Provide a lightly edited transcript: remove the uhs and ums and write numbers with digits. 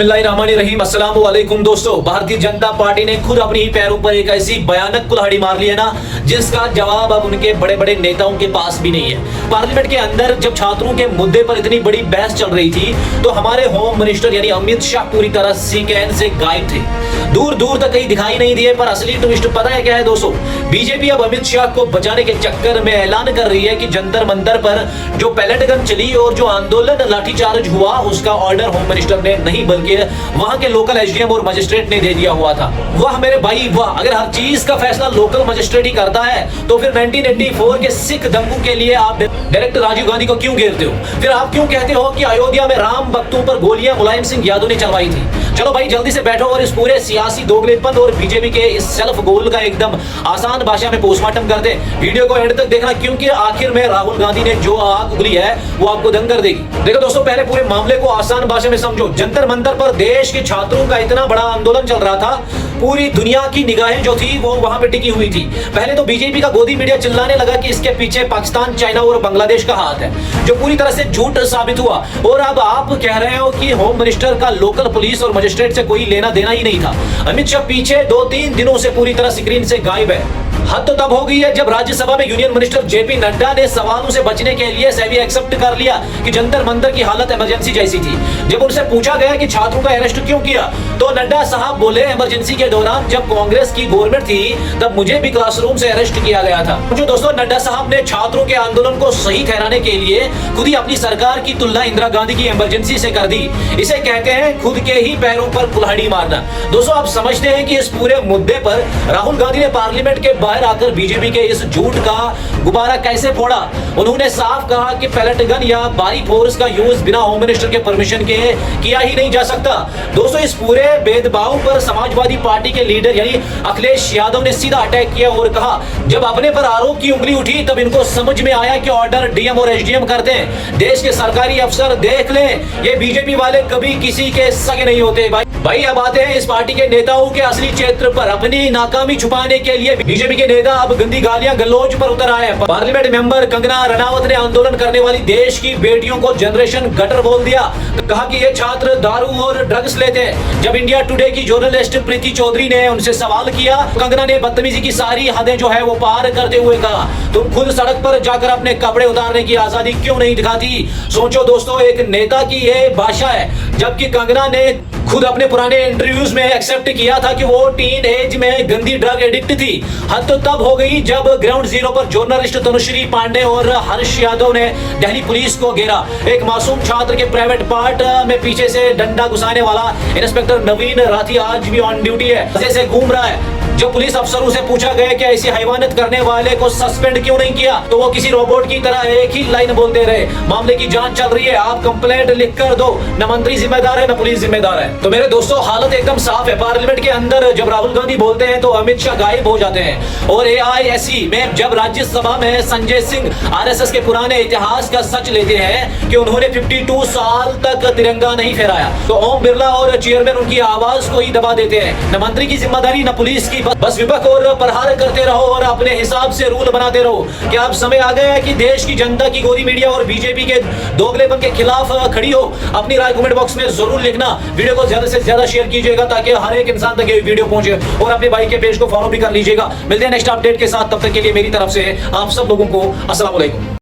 बिस्मिल्लाहिर्रहमानिर्रहीम। अस्सलाम वालेकुम दोस्तों, भारतीय जनता पार्टी ने खुद अपनी ही पैरों पर एक ऐसी भयानक कुल्हाड़ी मार ली है ना, जिसका जवाब अब उनके बड़े बड़े नेताओं के पास भी नहीं है। पार्लियामेंट के अंदर जब छात्रों के मुद्दे पर इतनी बड़ी बहस चल रही थी तो हमारे होम मिनिस्टर यानी अमित शाह पूरी तरह सीन से गायब थे, दूर दूर तक कहीं दिखाई नहीं दिए। पर असली ट्विस्ट पता है क्या है दोस्तों? बीजेपी अब अमित शाह को बचाने के चक्कर में ऐलान कर रही है कि जंतर मंतर पर जो पैलेट गन चली और जो आंदोलन लाठीचार्ज हुआ, उसका ऑर्डर होम मिनिस्टर ने नहीं बल्कि वहां के लोकल एसडीएम और मजिस्ट्रेट ने दे दिया हुआ था। वाह मेरे भाई वाह, अगर हर चीज का फैसला लोकल मजिस्ट्रेट ही करता है तो फिर 1984 के सिख दंगों के लिए आप डायरेक्ट राजीव गांधी को क्यों घेरते हो? फिर आप क्यों कहते हो कि अयोध्या में राम भक्तों पर गोलियां मुलायम सिंह यादव ने चलवाई थी? चलो भाई जल्दी से बैठो और इस पूरे सियासी दोगलेपन और बीजेपी के इस सेल्फ गोल का एकदम आसान भाषा में पोस्टमार्टम कर दे। वीडियो को एंड तक देखना, क्योंकि आखिर में राहुल गांधी ने जो आग उगली है वो आपको दंग कर देगी। देखो दोस्तों, पहले पूरे मामले को आसान भाषा में समझो। जंतर मंतर पर देश के छात्रों का इतना बड़ा आंदोलन चल रहा था, पूरी दुनिया की निगाहें जो थी वो वहां पे टिकी हुई थी। पहले तो बीजेपी का गोदी मीडिया चिल्लाने लगा कि इसके पीछे पाकिस्तान, चाइना और बांग्लादेश का हाथ है, जो पूरी तरह से झूठ साबित हुआ। और अब आप कह रहे हो कि होम मिनिस्टर का लोकल पुलिस और मजिस्ट्रेट से कोई लेना देना ही नहीं था। अमित शाह पीछे 2-3 दिनों से पूरी तरह स्क्रीन से गायब है। हद तो तब हो गई है जब राज्यसभा में यूनियन मिनिस्टर जेपी नड्डा ने सवालों से बचने के लिए सभी एक्सेप्ट कर लिया कि जंतर मंतर की हालत इमरजेंसी जैसी थी। जब उनसे पूछा गया कि छात्रों का अरेस्ट क्यों किया तो नड्डा साहब बोले, इमरजेंसी के दौरान जब कांग्रेस की गवर्नमेंट थी तब मुझे भी क्लासरूम से अरेस्ट किया गया था। जो दोस्तों, नड्डा साहब ने छात्रों के आंदोलन को सही ठहराने के लिए खुद ही अपनी सरकार की तुलना इंदिरा गांधी की इमरजेंसी से कर दी। इसे कहते हैं खुद के ही पैरों पर कुल्हाड़ी मारना। दोस्तों, आप समझते हैं कि इस पूरे मुद्दे पर राहुल गांधी ने पार्लियामेंट के बाहर आकर बीजेपी के इस झूठ का गुब्बारा कैसे फोड़ा? उन्होंने साफ कहा कि पैलेट गन या भारी फोर्स का यूज बिना होम मिनिस्टर के परमिशन के किया ही नहीं जा सकता। दोस्तों, इस पूरे भेदभाव पर समाजवादी पार्टी के लीडर यानी अखिलेश यादव ने सीधा अटैक किया और कहा, जब अपने पर आरोप की उंगली उठी तब इनको समझ में आया कि ऑर्डर डीएम और एसडीएम करते हैं। देश के सरकारी अफसर देख ले, ये बीजेपी वाले कभी किसी के सगे नहीं होते। भाई अब आते हैं इस पार्टी के नेताओं के असली क्षेत्र पर। अपनी नाकामी छुपाने के लिए बीजेपी के नेता अब गंदी गालियां गलौज पर उतर आए। पार्लियामेंट मेंबर कंगना रनावत ने आंदोलन करने वाली देश की बेटियों को जनरेशन गटर बोल दिया। कहा कि ये छात्र दारू और ड्रग्स लेते हैं। जब इंडिया टुडे की जर्नलिस्ट प्रीति चौधरी ने उनसे सवाल किया, कंगना ने बदतमीजी की सारी हदें जो है वो पार करते हुए कहा, तुम खुद सड़क पर जाकर अपने कपड़े उतारने की आजादी क्यों नहीं दिखाती? सोचो दोस्तों, एक नेता की ये भाषा है, जबकि कंगना ने खुद अपने पुराने इंटरव्यूज में एक्सेप्ट किया था कि वो टीन एज में गंदी ड्रग एडिक्ट थी। हद तो तब हो गई जब ग्राउंड जीरो पर जर्नलिस्ट तनुश्री पांडे और हर्ष यादव ने दिल्ली पुलिस को घेरा। एक मासूम छात्र के प्राइवेट पार्ट में पीछे से डंडा घुसाने वाला इंस्पेक्टर नवीन राठी आज भी ऑन ड्यूटी है, जैसे घूम रहा है। जब पुलिस अफसरों से पूछा गया कि ऐसी हैवानियत करने वाले को सस्पेंड क्यों नहीं किया तो वो किसी रोबोट की तरह एक ही लाइन बोलते रहे, मामले की जांच चल रही है, आप कंप्लेंट लिख कर दो, न मंत्री जिम्मेदार है न पुलिस जिम्मेदार है। तो मेरे दोस्तों, हालत एकदम साफ है। पार्लियामेंट के अंदर जब राहुल गांधी बोलते हैं तो अमित शाह गायब हो जाते हैं। और AISE में जब राज्यसभा में संजय सिंह RSS के पुराने इतिहास का सच लेते हैं कि उन्होंने 52 साल तक तिरंगा नहीं फहराया, तो ओम बिरला और चेयरमैन उनकी आवाज को ही दबा देते हैं। न मंत्री की जिम्मेदारी न पुलिस की, बस विपक्ष और प्रहार करते रहो और अपने हिसाब से रूल बनाते रहो। क्या अब समय आ गया है कि देश की जनता की गोदी मीडिया और बीजेपी के दोगलेपन के खिलाफ खड़ी हो? अपनी राय कमेंट बॉक्स में जरूर लिखना। वीडियो को ज्यादा से ज्यादा शेयर कीजिएगा ताकि हर एक इंसान तक ये वीडियो पहुंचे, और अपने भाई के पेज को फॉलो भी कर लीजिएगा। मिलते हैं नेक्स्ट अपडेट के साथ, तब तक के लिए मेरी तरफ से आप सब लोगों को अस्सलाम वालेकुम।